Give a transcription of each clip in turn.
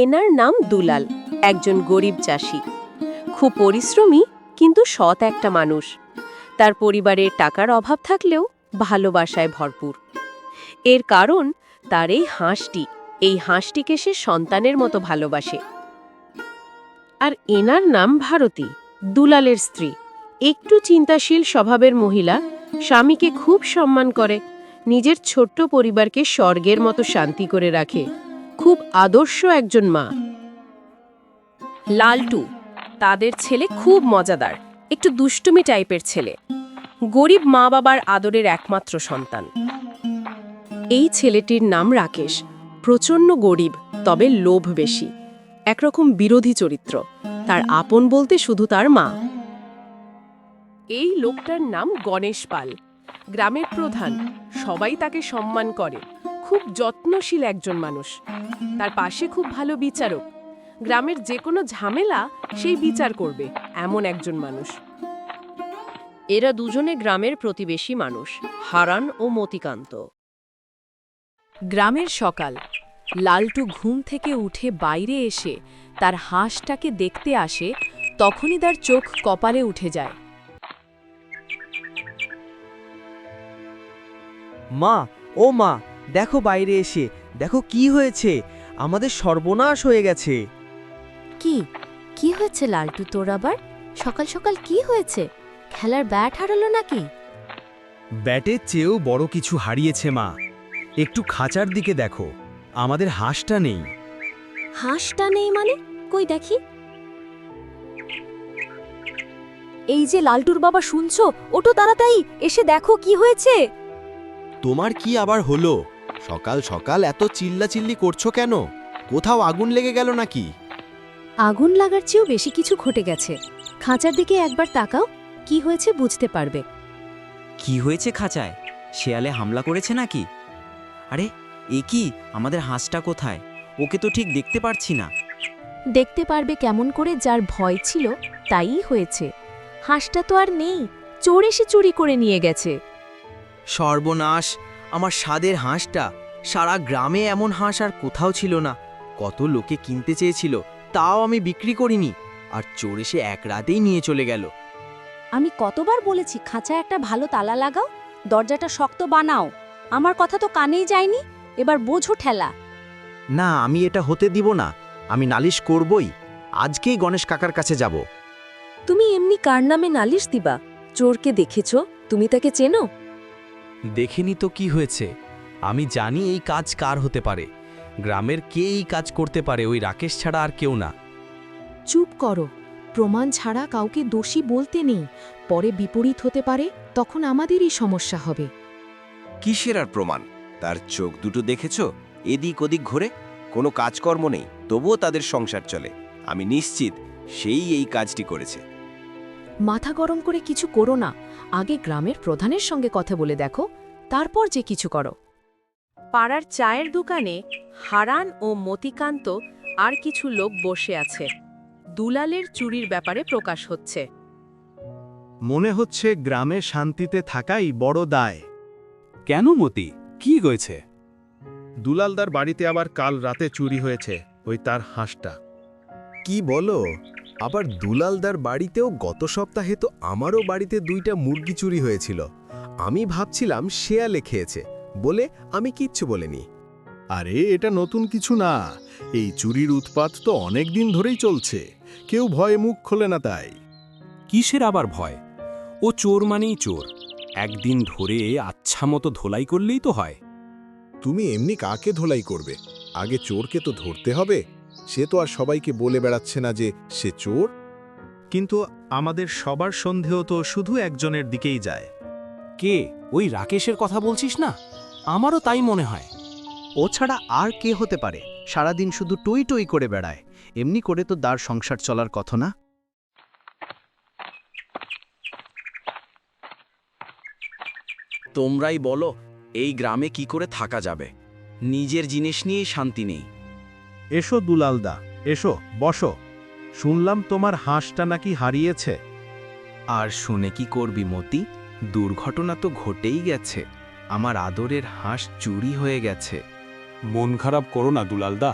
এনার নাম দুলাল, একজন গরিব চাষি। খুব পরিশ্রমী কিন্তু সৎ একটা মানুষ। তার পরিবারের টাকার অভাব থাকলেও ভালোবাসায় ভরপুর। এর কারণ তার এই হাঁসটিকে সে সন্তানের মতো ভালোবাসে। আর এনার নাম ভারতী, দুলালের স্ত্রী। একটু চিন্তাশীল স্বভাবের মহিলা, স্বামীকে খুব সম্মান করে, নিজের ছোট্ট পরিবারকে স্বর্গের মতো শান্তি করে রাখে। খুব আদর্শ একজন মা। লালটু, তাদের ছেলে, খুব মজাদার, একটু দুষ্টুমি টাইপের ছেলে। গরিব মা বাবার আদরের একমাত্র সন্তান। এই ছেলেটির নাম রাকেশ। প্রচণ্ড গরিব, তবে লোভ বেশি। একরকম বিরোধী চরিত্র। তার আপন বলতে শুধু তার মা। এই লোকটার নাম গণেশ পাল, গ্রামের প্রধান। সবাই তাকে সম্মান করে। খুব যত্নশীল একজন মানুষ। তার পাশে খুব ভালো বিচারক। গ্রামের যে কোনো ঝামেলা সেই বিচার করবে, এমন একজন মানুষ। এরা দুজনে গ্রামের প্রতিবেশী মানুষ, হারান ও মতিকান্ত। গ্রামের সকাল। লালটু ঘুম থেকে উঠে বাইরে এসে তার হাঁসটাকে দেখতে আসে, তখনই তার চোখ কপালে উঠে যায়। মা, ও মা, দেখো বাইরে এসে, দেখো কি হয়েছে, আমাদের সর্বনাশ হয়ে গেছে। কি হয়েছে লালটু তোর আবার? সকাল সকাল কি হয়েছে? খেলার ব্যাট হারালো নাকি? ব্যাটের চেয়েও বড় কিছু হারিয়েছে মা। একটু খাঁচার দিকে দেখো, আমাদের হাঁসটা নেই। হাঁসটা নেই মানে? কই দেখি। এই যে লালটুর বাবা, শুনছো? ওঠো তাড়াতাড়ি, এসে দেখো কি হয়েছে। তোমার কি আবার হলো? সকাল সকাল এত চিল্লাচিল্লি করছো কেন? কোথাও আগুন লেগে গেল নাকি? আগুন লাগার চেয়েও বেশি কিছু ঘটে গেছে। খাঁচার দিকে একবার তাকাও, কি হয়েছে বুঝতে পারবে। কি হয়েছে খাঁচায়? শেয়ালে হামলা করেছে নাকি? আরে এ কি, আমাদের হাঁসটা কোথায়? ওকে তো ঠিক দেখতে পারছি না। দেখতে পারবে কেমন করে? যার ভয় ছিল তাই হয়েছে। হাঁসটা তো আর নেই, চোর এসে চুরি করে নিয়ে গেছে। সর্বনাশ, আমার স্বাদের হাঁসটা। সারা গ্রামে এমন হাঁস আর কোথাও ছিল না। কত লোকে কিনতে চেয়েছিল, তাও আমি বিক্রি করিনি, আর চোর এসে এক রাতেই নিয়ে চলে গেল। আমি কতবার বলেছি খাঁচায় একটা ভালো তালা লাগাও, দরজাটা শক্ত বানাও। আমার কথা তো কানেই যায়নি, এবার বোঝো ঠেলা। না, আমি এটা হতে দিব না। আমি নালিশ করবই। আজকেই গণেশ কাকার কাছে যাব। তুমি এমনি কার নামে নালিশ দিবা? চোরকে দেখেছো? তুমি তাকে চেনো? দেখিনি তো কি হয়েছে? আমি জানি এই কাজ কার হতে পারে। গ্রামের কে এই কাজ করতে পারে? ওই রাকেশ ছাড়া আর কেউ না। চুপ করো, প্রমাণ ছাড়া কাউকে দোষী বলতে নেই। পরে বিপরীত হতে পারে, তখন আমাদেরই সমস্যা হবে। কিসের আর প্রমাণ? তার চোখ দুটো দেখেছো? এদিক ওদিক ঘুরে। কোনো কাজকর্ম নেই, তবুও তাদের সংসার চলে। আমি নিশ্চিত সেই এই কাজটি করেছে। মাথা গরম করে কিছু করো না। আগে গ্রামের প্রধানের সঙ্গে কথা বলে দেখো, তারপর যে কিছু করো। পাড়ার চায়ের দোকানে হারান ও মতিকান্ত আর কিছু লোক বসে আছে। দুলালের চুরির ব্যাপারে প্রকাশ হচ্ছে। মনে হচ্ছে গ্রামে শান্তিতে থাকাই বড় দায়। কেন মতি, কি হয়েছে? দুলালদার বাড়িতে আবার কাল রাতে চুরি হয়েছে, ওই তার হাঁসটা। কি বলো? আবার দুলালদার বাড়িতেও গত সপ্তাহে তো আমারও বাড়িতে 2টা মুরগি চুরি হয়েছিল। আমি ভাবছিলাম শেয়ালে খেয়েছে বলে আমি কিচ্ছু বলিনি। আরে এটা নতুন কিছু না, এই চুরির উৎপাত তো অনেক দিন ধরেই চলছে। কেউ ভয়ে মুখ খোলে না তাই। কিসের আবার ভয়? ও চোর মানেই চোর। একদিন ধরে আচ্ছা মতো ধোলাই করলেই তো হয়। তুমি এমনি কাকে ধোলাই করবে? আগে চোরকে তো ধরতে হবে। সে তো আর সবাইকে বলে বেড়াচ্ছে না যে সে চোর। কিন্তু আমাদের সবার সন্দেহ তো শুধু একজনের দিকেই যায়। কে? ওই রাকেশের কথা বলছিস না? আমারও তাই মনে হয়। ও ছাড়া আর কে হতে পারে? সারাদিন শুধু টই টই করে বেড়ায়। এমনি করে তো তার সংসার চলার কথা না। তোমরাই বলো, এই গ্রামে কি করে থাকা যাবে? নিজের জিনিস নিয়েই শান্তি নেই। এসো দুলালদা, এসো, বসো। শুনলাম তোমার হাঁসটা নাকি হারিয়েছে। আর শুনে কি করবি মতি? দুর্ঘটনা তো ঘটেই গেছে। আমার আদরের হাঁস চুরি হয়ে গেছে। মন খারাপ করো না দুলালদা।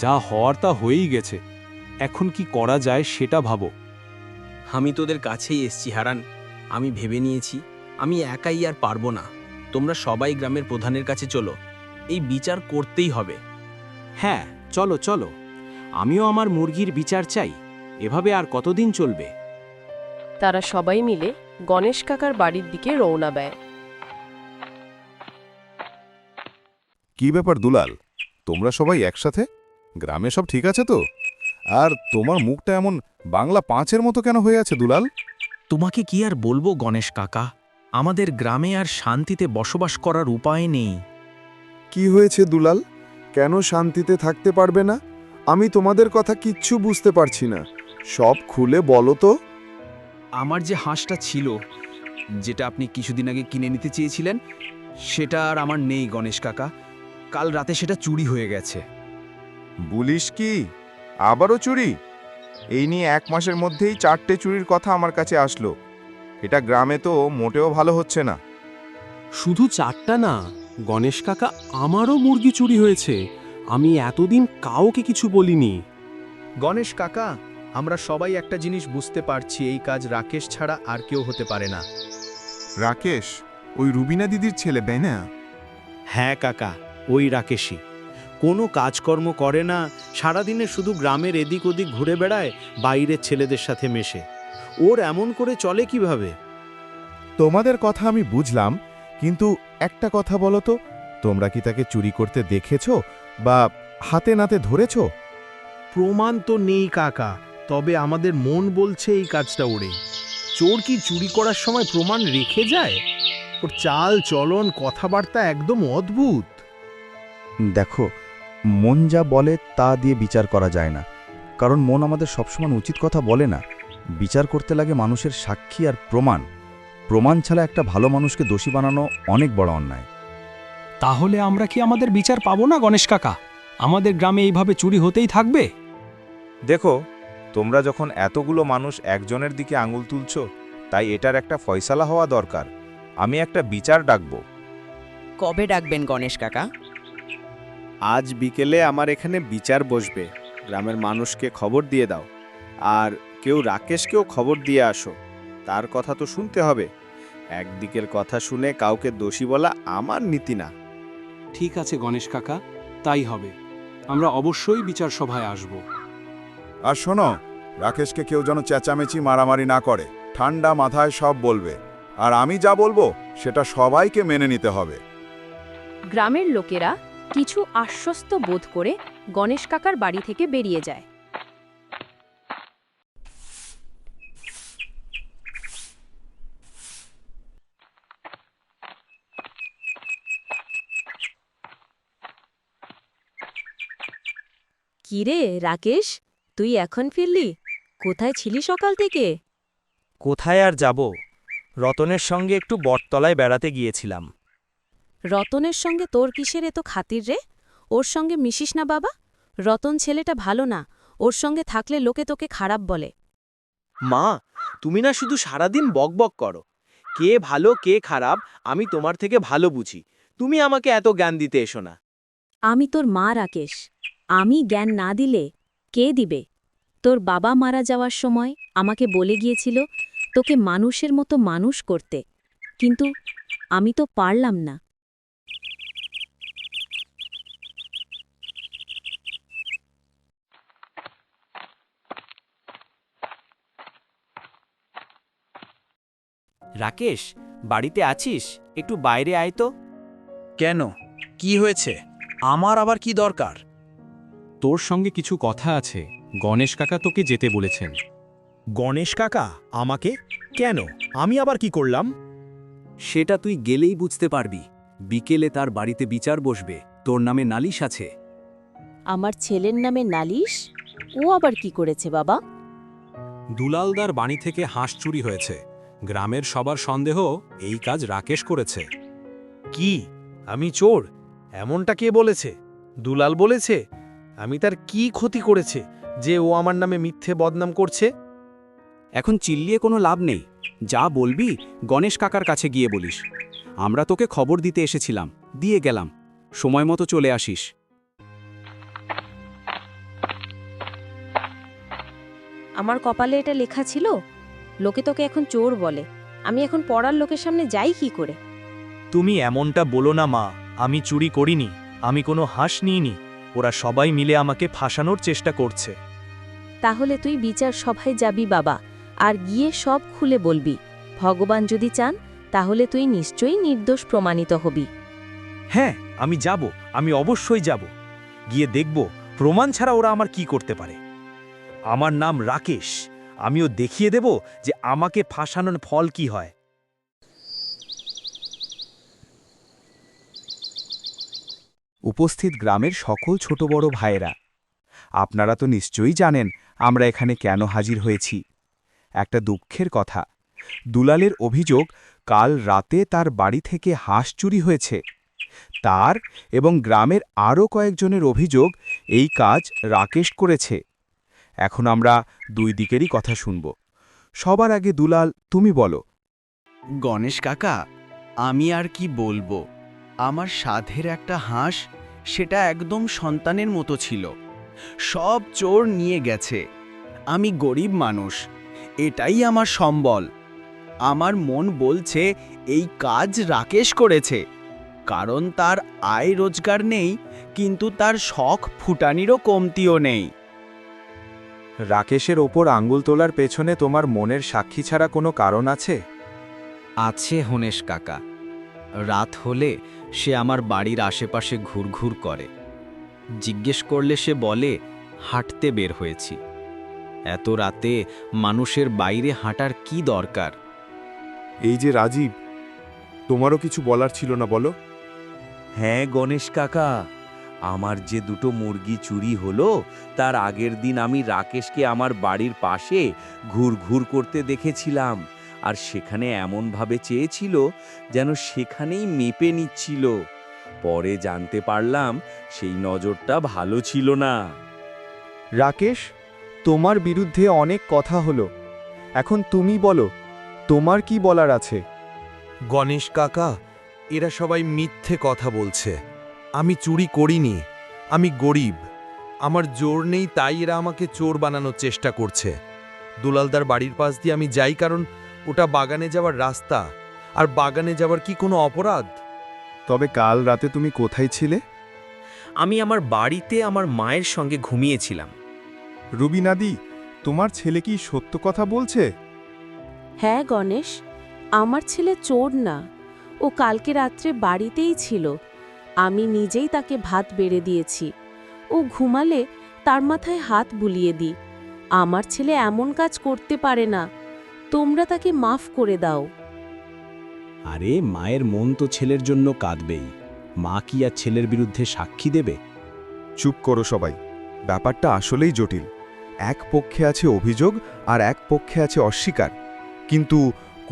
যা হওয়ার তা হয়েই গেছে, এখন কি করা যায় সেটা ভাবো। আমি তোদের কাছেই এসছি হারান। আমি ভেবে নিয়েছি আমি একাই আর পারবো না। তোমরা সবাই গ্রামের প্রধানের কাছে চলো, এই বিচার করতেই হবে। হ্যাঁ, চলো চলো, আমিও আমার মুরগির বিচার চাই। এভাবে আর কতদিন চলবে? তারা সবাই মিলে গণেশ কাকার বাড়ির দিকে রওনা দেয়। কি ব্যাপার দুলাল, তোমরা সবাই একসাথে? গ্রামে সব ঠিক আছে তো? আর তোমার মুখটা এমন বাংলা 5-এর মতো কেন হয়ে আছে দুলাল? তোমাকে কি আর বলবো গণেশ কাকা, আমাদের গ্রামে আর শান্তিতে বসবাস করার উপায় নেই। কি হয়েছে দুলাল? কেন শান্তিতে থাকতে পারবে না? আমি তোমাদের কথা কিচ্ছু বুঝতে পারছি না, সব খুলে বলো তো। আমার যে হাঁসটা ছিল, যেটা আপনি কিছুদিন আগে কিনে নিতে চেয়েছিলেন, সেটা আর আমার নেই গণেশ কাকা। কাল রাতে সেটা চুরি হয়ে গেছে। বলিস কি, আবারও চুরি? এই নিয়ে 1 মাসের মধ্যেই 4টে চুরির কথা আমার কাছে আসলো। এটা গ্রামে তো মোটেও ভালো হচ্ছে না। শুধু 4টা না গণেশ কাকা, আমারও মুরগি চুরি হয়েছে। আমি এতদিন কাউকে কিছু বলিনি। গণেশ কাকা, আমরা সবাই একটা জিনিস বুঝতে পারছি, এই কাজ রাকেশ ছাড়া আর কেউ হতে পারে না। রাকেশ ওই রুবিনা দিদির ছেলে, তাই না? হ্যাঁ কাকা, ওই রাকেশই। কোনো কাজকর্ম করে না, সারাদিনে শুধু গ্রামের এদিক ওদিক ঘুরে বেড়ায়, বাইরের ছেলেদের সাথে মেশে। ওর এমন করে চলে কিভাবে? তোমাদের কথা আমি বুঝলাম, কিন্তু একটা কথা বলো তো, তোমরা কি তাকে চুরি করতে দেখেছো বা হাতে নাতে ধরেছো? প্রমাণ তো নেই কাকা, তবে আমাদের মন বলছে এই কাজটা ওরে। চোর কি চুরি করার সময় প্রমাণ রেখে যায়? ওর চাল চলন কথাবার্তা একদম অদ্ভুত। দেখো, মন যা বলে তা দিয়ে বিচার করা যায় না, কারণ মন আমাদের সবসময় উচিত কথা বলে না। বিচার করতে লাগে মানুষের সাক্ষী আর প্রমাণ। প্রমাণ ছাড়া একটা ভালো মানুষকে দোষী বানানো অনেক বড় অন্যায়। তাহলে আমরা কি আমাদের বিচার পাবো না গণেশ কাকা? আমাদের গ্রামে এইভাবে চুরি হতেই থাকবে? দেখো, তোমরা যখন এতগুলো মানুষ একজনের দিকে আঙুল তুলছ, তাই এটার একটা ফয়সালা হওয়া দরকার। আমি একটা বিচার ডাকবো। কবে ডাকবেন গণেশ কাকা? আজ বিকেলে আমার এখানে বিচার বসবে। গ্রামের মানুষকে খবর দিয়ে দাও, আর কেউ রাকেশকেও খবর দিয়ে আসো। তার কথা তো শুনতে হবে। একদিকের কথা শুনে কাউকে দোষী বলা আমার নীতি না। ঠিক আছে গণেশ কাকা, তাই হবে। আমরা অবশ্যই বিচার সভায় আসব। আর শোনো, রাকেশকে কেউ যেন চেঁচামেচি মারামারি না করে। ঠান্ডা মাথায় সব বলবে, আর আমি যা বলবো সেটা সবাইকে মেনে নিতে হবে। গ্রামের লোকেরা কিছু আশ্বস্ত বোধ করে গণেশ কাকার বাড়ি থেকে বেরিয়ে যায়। কিরে রাকেশ, তুই এখন ফিরলি? কোথায় ছিলি সকাল থেকে? কোথায় আর যাব, রতনের সঙ্গে একটু বটতলায় বেড়াতে গিয়েছিলাম। রতনের সঙ্গে তোর কিসের এত খাতির রে? ওর সঙ্গে মিশিস না বাবা। রতন ছেলেটা ভালো না, ওর সঙ্গে থাকলে লোকে তোকে খারাপ বলে। মা, তুমি না শুধু সারাদিন বকবক করো। কে ভালো কে খারাপ আমি তোমার থেকে ভালো বুঝি। তুমি আমাকে এত জ্ঞান দিতে এসো না। আমি তোর মা রাকেশ, আমি জ্ঞান না দিলে কে দিবে? তোর বাবা মারা যাওয়ার সময় আমাকে বলে গিয়েছিল তোকে মানুষের মতো মানুষ করতে, কিন্তু আমি তো পারলাম না। রাকেশ, বাড়িতে আছিস? একটু বাইরে আয় তো। কেন, কি হয়েছে? আমার আবার কি দরকার? তোর সঙ্গে কিছু কথা আছে। গণেশ কাকা তোকে যেতে বলেছেন। গণেশ কাকা আমাকে? কেন? আমি আবার কি করলাম? সেটা তুই গেলেই বুঝতে পারবি। বিকেলে তার বাড়িতে বিচার বসবে, তোর নামে নালিশ আছে। আমার ছেলের নামে নালিশ? ও আবার কি করেছে বাবা? দুলালদার বাড়ি থেকে হাঁস চুরি হয়েছে। গ্রামের সবার সন্দেহ এই কাজ রাকেশ করেছে। কি? আমি চোর? এমনটা কে বলেছে? দুলাল বলেছে? আমি তার কি ক্ষতি করেছে যে ও আমার নামে মিথ্যে বদনাম করছে? এখন চিল্লিয়ে কোনো লাভ নেই। যা বলবি গণেশ কাকার কাছে গিয়ে বলিস। আমরা তোকে খবর দিতে এসেছিলাম, দিয়ে গেলাম। সময় মতো চলে আসিস। আমার কপালে এটা লেখা ছিল? লোকে তোকে এখন চোর বলে, আমি এখন পড়ার লোকের সামনে যাই কি করে? তুমি এমনটা বলো না মা, আমি চুরি করিনি, আমি কোনো হাঁস নিইনি, ওরা সবাই মিলে আমাকে ফাঁসানোর চেষ্টা করছে। তাহলে তুই বিচার সভায় যাবি বাবা, আর গিয়ে সব খুলে বলবি। ভগবান যদি চান তাহলে তুই নিশ্চয়ই নির্দোষ প্রমাণিত হবি। হ্যাঁ, আমি যাব, আমি অবশ্যই যাব। গিয়ে দেখব প্রমাণ ছাড়া ওরা আমার কি করতে পারে। আমার নাম রাকেশ, আমিও দেখিয়ে দেব যে আমাকে ফাঁসানোর ফল কি হয়। উপস্থিত গ্রামের সকল ছোট বড় ভাইয়েরা, আপনারা তো নিশ্চয়ই জানেন আমরা এখানে কেন হাজির হয়েছি। একটা দুঃখের কথা, দুলালের অভিযোগ কাল রাতে তার বাড়ি থেকে হাঁস চুরি হয়েছে। তার এবং গ্রামের আরও কয়েকজনের অভিযোগ এই কাজ রাকেশ করেছে। এখন আমরা দুই দিকেরই কথা শুনব। সবার আগে দুলাল, তুমি বলো। গণেশ কাকা, আমি আর কি বলবো, আমার সাধের একটা হাঁস, সেটা একদম সন্তানের মতো ছিল, সব চোর নিয়ে গেছে। আমি গরিব মানুষ, এটাই আমার সম্বল। আমার মন বলছে এই কাজ রাকেশ করেছে, কারণ তার আয় রোজগার নেই, কিন্তু তার শখ ফুটানিরও কমতিও নেই। রাকেশের ওপর আঙ্গুল তোলার পেছনে তোমার মনের সাক্ষী ছাড়া কোনো কারণ আছে? আছে হনেশ কাকা, রাত হলে সে আমার বাড়ির আশেপাশে ঘুরঘুর করে। জিজ্ঞেস করলে সে বলে হাঁটতে বের হয়েছি। এত রাতে মানুষের বাইরে হাঁটার কি দরকার? এই যে রাজীব, তোমারও কিছু বলার ছিল না বলো? হ্যাঁ গণেশ কাকা, আমার যে দুটো মুরগি চুরি হলো, তার আগের দিন আমি রাকেশকে আমার বাড়ির পাশে ঘুরঘুর করতে দেখেছিলাম, আর সেখানে এমনভাবে চেয়েছিল যেন সেখানেই মেপে নিচ্ছিল। পরে জানতে পারলাম সেই নজরটা ভালো ছিল না। রাকেশ, তোমার বিরুদ্ধে অনেক কথা হলো, এখন তুমি বলো, তোমার কি বলার আছে? গণেশ কাকা, এরা সবাই মিথ্যে কথা বলছে। আমি চুরি করিনি, আমি গরিব, আমার জোর নেই, তাই এরা আমাকে চোর বানানোর চেষ্টা করছে। দুলালদার বাড়ির পাশ দিয়ে আমি যাই কারণ ওটা বাগানে যাওয়ার রাস্তা, আর বাগানে যাওয়ার কি কোনো অপরাধ? তবে কাল রাতে তুমি কোথায় ছিলে? আমি আমার বাড়িতে আমার মায়ের সঙ্গে ঘুমিয়েছিলাম। রুবিনাদি, তোমার ছেলে কি সত্য কথা বলছে? হ্যাঁ গণেশ, আমার ছেলে চোর না, ও কালকে রাত্রে বাড়িতেই ছিল। আমি নিজেই তাকে ভাত বেড়ে দিয়েছি। ও ঘুমালে তার মাথায় হাত বুলিয়ে দিই। আমার ছেলে এমন কাজ করতে পারে না, তোমরা তাকে মাফ করে দাও। আরে, মায়ের মন তো ছেলের জন্য কাঁদবেই। মা কি আর ছেলের বিরুদ্ধে সাক্ষী দেবে? চুপ করো সবাই, ব্যাপারটা আসলেই জটিল। এক পক্ষে আছে অভিযোগ আর এক পক্ষে আছে অস্বীকার, কিন্তু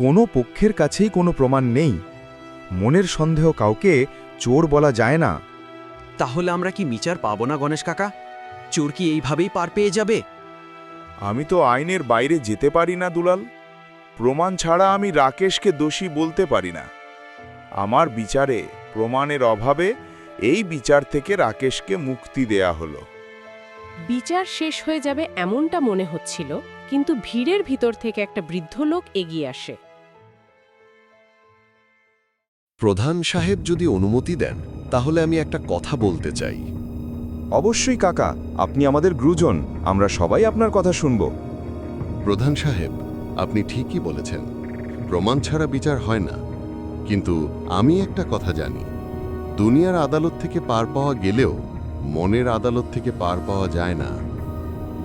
কোনো পক্ষের কাছেই কোনো প্রমাণ নেই। মনের সন্দেহ কাউকে চোর বলা যায় না। তাহলে আমরা কি বিচার পাবো না গণেশ কাকা? চোর কি এইভাবেই পার পেয়ে যাবে? আমি তো আইনের বাইরে যেতে পারি না দুলাল। প্রমাণ ছাড়া আমি রাকেশকে দোষী বলতে পারি না। আমার বিচারে প্রমাণের অভাবে এই বিচার থেকে রাকেশকে মুক্তি দেয়া হলো। বিচার শেষ হয়ে যাবে এমনটা মনে হচ্ছিল, কিন্তু ভিড়ের ভিতর থেকে একটা বৃদ্ধ লোক এগিয়ে আসে। প্রধান সাহেব যদি অনুমতি দেন, তাহলে আমি একটা কথা বলতে চাই। অবশ্যই কাকা, আপনি আমাদের গুরুজন, আমরা সবাই আপনার কথা শুনব। প্রধান সাহেব, আপনি ঠিকই বলেছেন, প্রমাণ ছাড়া বিচার হয় না। কিন্তু আমি একটা কথা জানি, দুনিয়ার আদালত থেকে পার পাওয়া গেলেও মনের আদালত থেকে পার পাওয়া যায় না।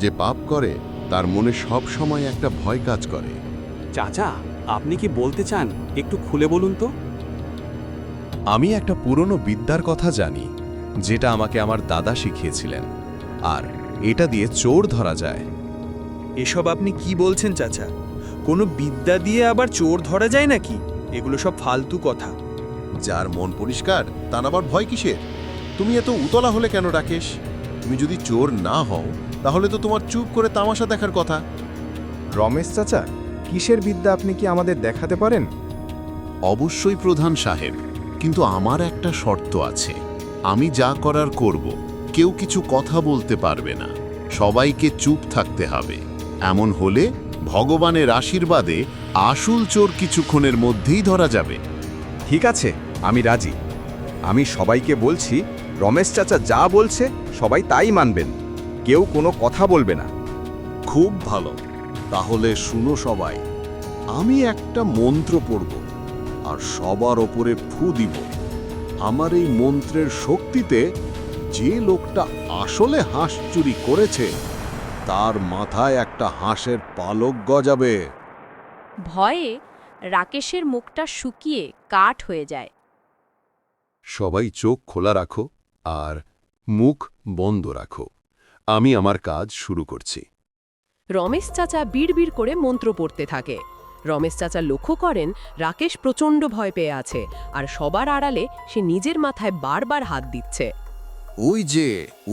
যে পাপ করে তার মনে সব সময় একটা ভয় কাজ করে। চাচা, আপনি কি বলতে চান? একটু খুলে বলুন তো। আমি একটা পুরনো বিদ্যার কথা জানি, যেটা আমাকে আমার দাদা শিখিয়েছিলেন, আর এটা দিয়ে চোর ধরা যায়। এসব আপনি কি বলছেন চাচা? কোনো বিদ্যা দিয়ে আবার চোর ধরা যায় নাকি? এগুলো সব ফালতু কথা। যার মন পরিষ্কার তার আবার ভয় কিসের? তুমি এত উতলা হলে কেন রাকেশ? তুমি যদি চোর না হও, তাহলে তো তোমার চুপ করে তামাশা দেখার কথা। রমেশ চাচা, কিসের বিদ্যা আপনি কি আমাদের দেখাতে পারেন? অবশ্যই প্রধান সাহেব, কিন্তু আমার একটা শর্ত আছে। আমি যা করার করব, কেউ কিছু কথা বলতে পারবে না, সবাইকে চুপ থাকতে হবে। এমন হলে ভগবানের আশীর্বাদে আসল চোর কিছুক্ষণের মধ্যেই ধরা যাবে। ঠিক আছে, আমি রাজি। আমি সবাইকে বলছি, রমেশ চাচা যা বলছে সবাই তাই মানবেন, কেউ কোনো কথা বলবে না। খুব ভালো, তাহলে শুনো সবাই, আমি একটা মন্ত্র পড়ব আর সবার ওপরে ফু দিব। আমার এই মন্ত্রের শক্তিতে যে লোকটা আসলে হাঁস চুরি করেছে তার মাথায় একটা হাঁসের পালক গজাবে। ভয়ে রাকেশের মুখটা শুকিয়ে কাঠ হয়ে যায়। সবাই চোখ খোলা রাখো আর মুখ বন্ধ রাখো। আমি আমার কাজ শুরু করছি। রমেশ চাচা বিড়বিড় করে মন্ত্র পড়তে থাকে। রমেশ চাচা লক্ষ্য করেন রাকেশ প্রচণ্ড ভয় পেয়ে আছে, আর সবার আড়ালে সে নিজের মাথায় বারবার হাত দিচ্ছে।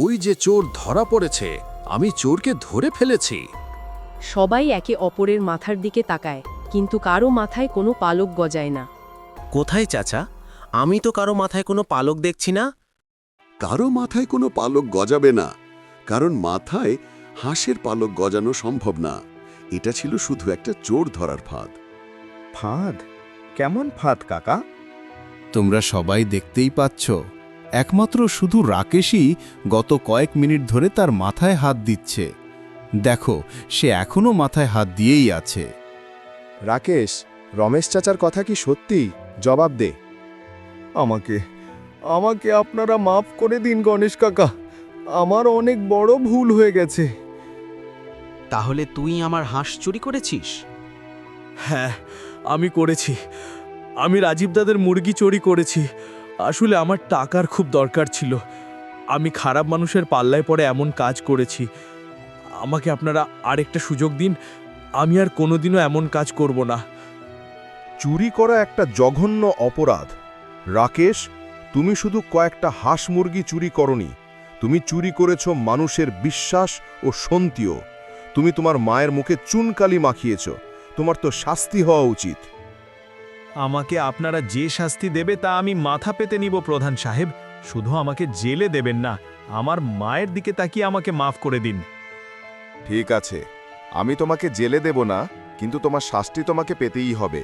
ওই যে চোর ধরা পড়েছে, আমি চোরকে ধরে ফেলেছি। সবাই একে অপরের মাথার দিকে তাকায়, কিন্তু কারো মাথায় কোনো পালক গজায় না। কোথায় চাচা? আমি তো কারো মাথায় কোনো পালক দেখছি না। কারো মাথায় কোনো পালক গজাবে না, কারণ মাথায় হাঁসের পালক গজানো সম্ভব না। এটা ছিল শুধু একটা চোর ধরার ফাঁদ। ফাঁদ? কেমন ফাঁদ কাকা? তোমরা সবাই দেখতেই পাচ্ছ, একমাত্র শুধু রাকেশই গত কয়েক মিনিট ধরে তার মাথায় হাত দিচ্ছে। দেখো, সে এখনো মাথায় হাত দিয়েই আছে। রাকেশ, রমেশ চাচার কথা কি সত্যি? জবাব দে। আমাকে আপনারা মাফ করে দিন গণেশ কাকা, আমার অনেক বড় ভুল হয়ে গেছে। তাহলে তুই আমার হাঁস চুরি করেছিস? হ্যাঁ, আমি করেছি। আমি রাজীব দাদের মুরগি চুরি করেছি। আসলে আমার টাকার খুব দরকার ছিল। আমি খারাপ মানুষের পাল্লায় পড়ে এমন কাজ করেছি। আমাকে আপনারা আরেকটা সুযোগ দিন, আমি আর কোনোদিনও এমন কাজ করব না। চুরি করা একটা জঘন্য অপরাধ। রাকেশ, তুমি শুধু কয়েকটা হাঁস মুরগি চুরি করনি, তুমি চুরি করেছ মানুষের বিশ্বাস ও শান্তিও। তুমি তোমার মায়ের মুখে চুনকালি মাখিয়েছ। তোমার তো শাস্তি হওয়া উচিত। আমাকে আপনারা যে শাস্তি দেবে তা আমি মাথা পেতে নিব প্রধান সাহেব। শুধু আমাকে জেলে দেবেন না, আমার মায়ের দিকে তাকিয়ে আমাকে মাফ করে দিন। ঠিক আছে, আমি তোমাকে জেলে দেব না, কিন্তু তোমার শাস্তি তোমাকে পেতেই হবে।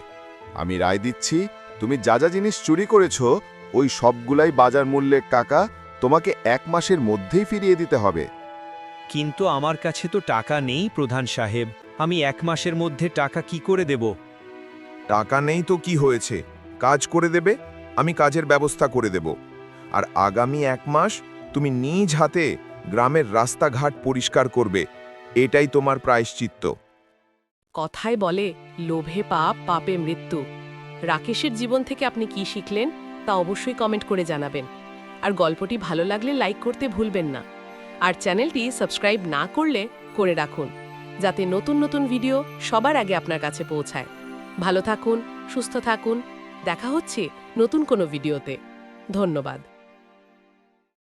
আমি রায় দিচ্ছি, তুমি যা যা জিনিস চুরি করেছ ওই সবগুলাই বাজার মূল্যে কাকা তোমাকে 1 মাসের মধ্যেই ফিরিয়ে দিতে হবে। কিন্তু আমার কাছে তো টাকা নেই প্রধান সাহেব, আমি 1 মাসের মধ্যে টাকা কি করে দেব? টাকা নেই তো কি হয়েছে, কাজ করে দেবে, আমি কাজের ব্যবস্থা করে দেব। আর আগামী 1 মাস তুমি নিজ হাতে গ্রামের রাস্তাঘাট পরিষ্কার করবে, এটাই তোমার প্রায়শ্চিত্ত। কথায় বলে, লোভে পাপ, পাপে মৃত্যু। রাকেশের জীবন থেকে আপনি কি শিখলেন তা অবশ্যই কমেন্ট করে জানাবেন। আর গল্পটি ভালো লাগলে লাইক করতে ভুলবেন না। আর চ্যানেলটি সাবস্ক্রাইব না করলে করে রাখুন, যাতে নতুন নতুন ভিডিও সবার আগে আপনার কাছে পৌঁছায়। ভালো থাকুন, সুস্থ থাকুন, দেখা হচ্ছে নতুন কোনো ভিডিওতে। ধন্যবাদ।